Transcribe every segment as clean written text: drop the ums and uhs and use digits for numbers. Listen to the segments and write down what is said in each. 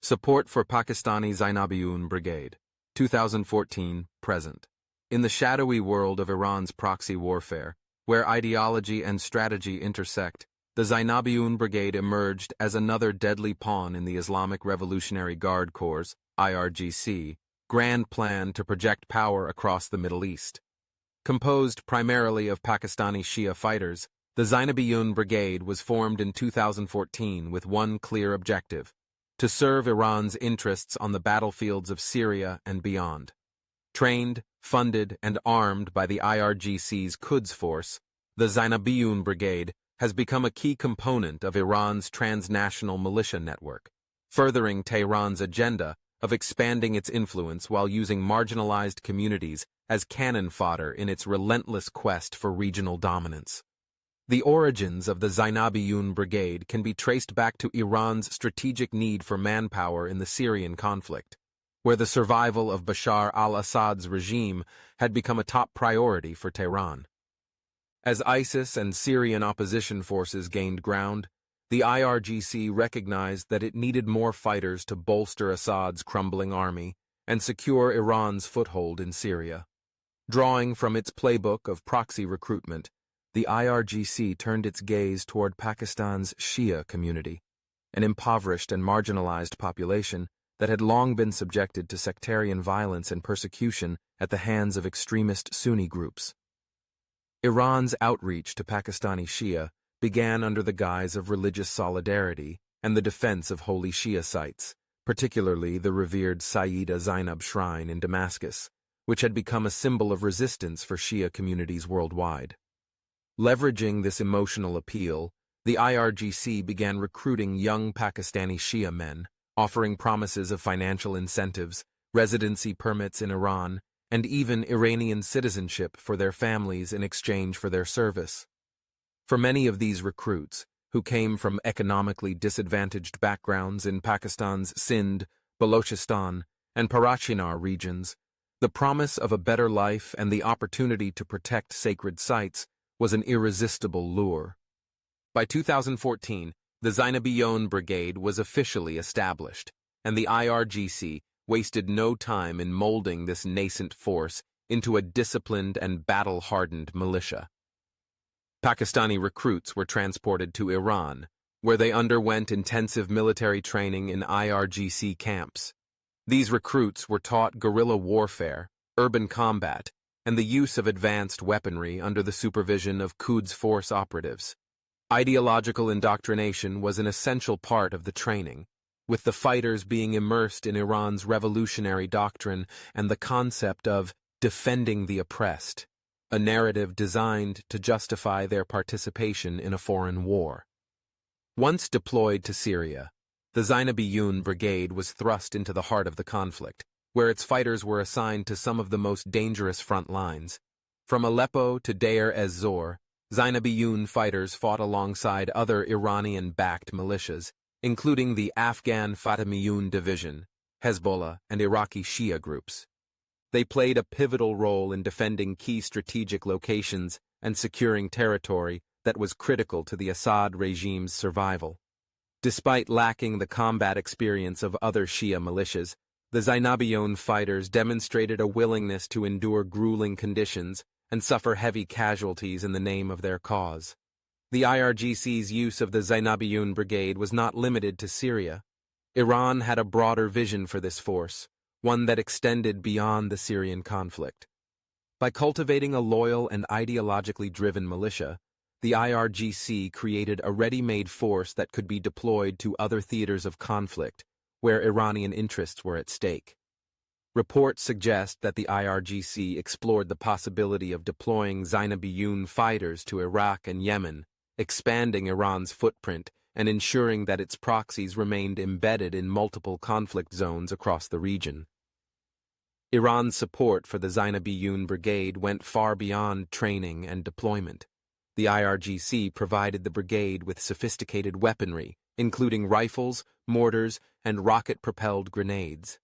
Support for Pakistani Zainabiyoun Brigade, 2014-present. In the shadowy world of Iran's proxy warfare, where ideology and strategy intersect, the Zainabiyoun Brigade emerged as another deadly pawn in the Islamic Revolutionary Guard Corps' IRGC grand plan to project power across the Middle East. Composed primarily of Pakistani Shia fighters, the Zainabiyoun Brigade was formed in 2014 with one clear objective: to serve Iran's interests on the battlefields of Syria and beyond. Trained, funded, and armed by the IRGC's Quds force, the Zainabiyoun Brigade has become a key component of Iran's transnational militia network, furthering Tehran's agenda of expanding its influence while using marginalized communities as cannon fodder in its relentless quest for regional dominance. The origins of the Zainabiyoun Brigade can be traced back to Iran's strategic need for manpower in the Syrian conflict, where the survival of Bashar al-Assad's regime had become a top priority for Tehran. As ISIS and Syrian opposition forces gained ground, the IRGC recognized that it needed more fighters to bolster Assad's crumbling army and secure Iran's foothold in Syria. Drawing from its playbook of proxy recruitment, the IRGC turned its gaze toward Pakistan's Shia community, an impoverished and marginalized population that had long been subjected to sectarian violence and persecution at the hands of extremist Sunni groups. Iran's outreach to Pakistani Shia began under the guise of religious solidarity and the defense of holy Shia sites, particularly the revered Sayyida Zainab shrine in Damascus, which had become a symbol of resistance for Shia communities worldwide. Leveraging this emotional appeal, the IRGC began recruiting young Pakistani Shia men, offering promises of financial incentives, residency permits in Iran, and even Iranian citizenship for their families in exchange for their service. For many of these recruits, who came from economically disadvantaged backgrounds in Pakistan's Sindh, Balochistan, and Parachinar regions, the promise of a better life and the opportunity to protect sacred sites was an irresistible lure. By 2014, the Zainabiyoun Brigade was officially established, and the IRGC wasted no time in molding this nascent force into a disciplined and battle-hardened militia. Pakistani recruits were transported to Iran, where they underwent intensive military training in IRGC camps. These recruits were taught guerrilla warfare, urban combat, and the use of advanced weaponry under the supervision of Quds force operatives. Ideological indoctrination was an essential part of the training, with the fighters being immersed in Iran's revolutionary doctrine and the concept of defending the oppressed, a narrative designed to justify their participation in a foreign war. Once deployed to Syria, the Zainabiyoun Brigade was thrust into the heart of the conflict, where its fighters were assigned to some of the most dangerous front lines. From Aleppo to Deir ez-Zor, Zainabiyoun fighters fought alongside other Iranian-backed militias, including the Afghan Fatimiyun Division, Hezbollah, and Iraqi Shia groups. They played a pivotal role in defending key strategic locations and securing territory that was critical to the Assad regime's survival. Despite lacking the combat experience of other Shia militias, the Zainabiyoun fighters demonstrated a willingness to endure grueling conditions and suffer heavy casualties in the name of their cause. The IRGC's use of the Zainabiyoun Brigade was not limited to Syria. Iran had a broader vision for this force, one that extended beyond the Syrian conflict. By cultivating a loyal and ideologically driven militia, the IRGC created a ready-made force that could be deployed to other theaters of conflict, where Iranian interests were at stake. Reports suggest that the IRGC explored the possibility of deploying Zainabiyoun fighters to Iraq and Yemen, expanding Iran's footprint and ensuring that its proxies remained embedded in multiple conflict zones across the region. Iran's support for the Zainabiyoun Brigade went far beyond training and deployment. The IRGC provided the brigade with sophisticated weaponry, including rifles, mortars, and rocket-propelled grenades.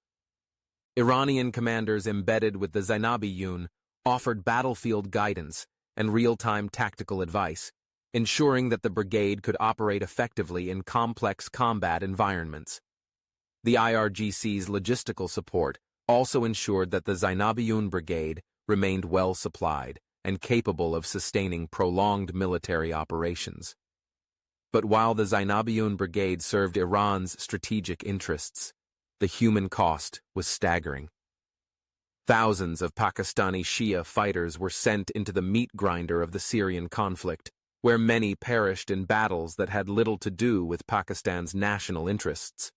Iranian commanders embedded with the Zainabiyoun offered battlefield guidance and real-time tactical advice, ensuring that the brigade could operate effectively in complex combat environments. The IRGC's logistical support also ensured that the Zainabiyoun Brigade remained well supplied and capable of sustaining prolonged military operations. But while the Zainabiyoun Brigade served Iran's strategic interests, the human cost was staggering. Thousands of Pakistani Shia fighters were sent into the meat grinder of the Syrian conflict, where many perished in battles that had little to do with Pakistan's national interests.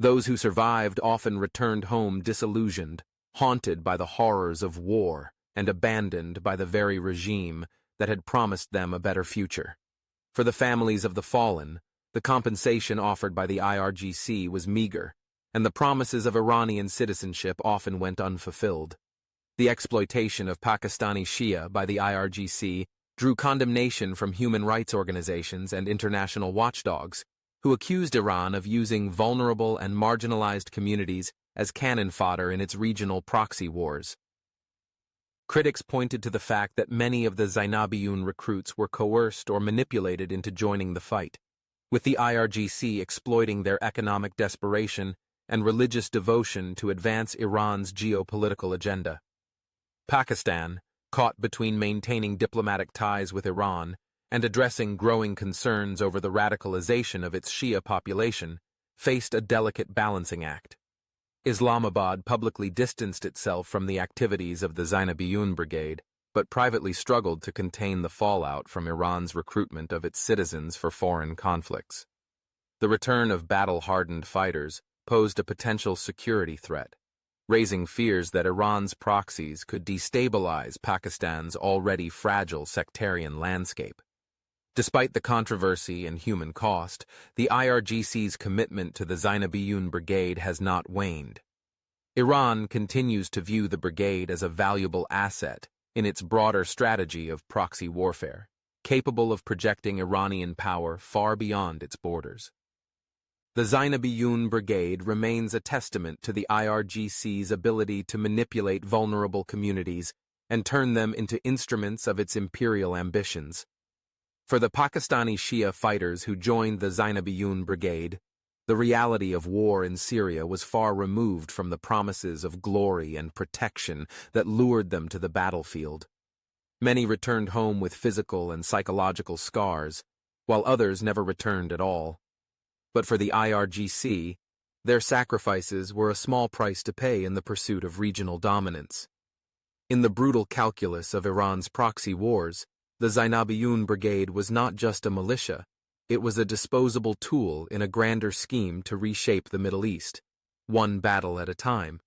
Those who survived often returned home disillusioned, haunted by the horrors of war, and abandoned by the very regime that had promised them a better future. For the families of the fallen, the compensation offered by the IRGC was meager, and the promises of Iranian citizenship often went unfulfilled. The exploitation of Pakistani Shia by the IRGC drew condemnation from human rights organizations and international watchdogs, who accused Iran of using vulnerable and marginalized communities as cannon fodder in its regional proxy wars. Critics pointed to the fact that many of the Zainabiyoun recruits were coerced or manipulated into joining the fight, with the IRGC exploiting their economic desperation and religious devotion to advance Iran's geopolitical agenda. Pakistan, caught between maintaining diplomatic ties with Iran and addressing growing concerns over the radicalization of its Shia population, faced a delicate balancing act. Islamabad publicly distanced itself from the activities of the Zainabiyoun Brigade, but privately struggled to contain the fallout from Iran's recruitment of its citizens for foreign conflicts. The return of battle-hardened fighters posed a potential security threat, raising fears that Iran's proxies could destabilize Pakistan's already fragile sectarian landscape. Despite the controversy and human cost, the IRGC's commitment to the Zainabiyoun Brigade has not waned. Iran continues to view the brigade as a valuable asset in its broader strategy of proxy warfare, capable of projecting Iranian power far beyond its borders. The Zainabiyoun Brigade remains a testament to the IRGC's ability to manipulate vulnerable communities and turn them into instruments of its imperial ambitions. For the Pakistani Shia fighters who joined the Zainabiyoun Brigade, the reality of war in Syria was far removed from the promises of glory and protection that lured them to the battlefield. Many returned home with physical and psychological scars, while others never returned at all. But for the IRGC, their sacrifices were a small price to pay in the pursuit of regional dominance. In the brutal calculus of Iran's proxy wars, the Zainabiyoun Brigade was not just a militia, it was a disposable tool in a grander scheme to reshape the Middle East, one battle at a time.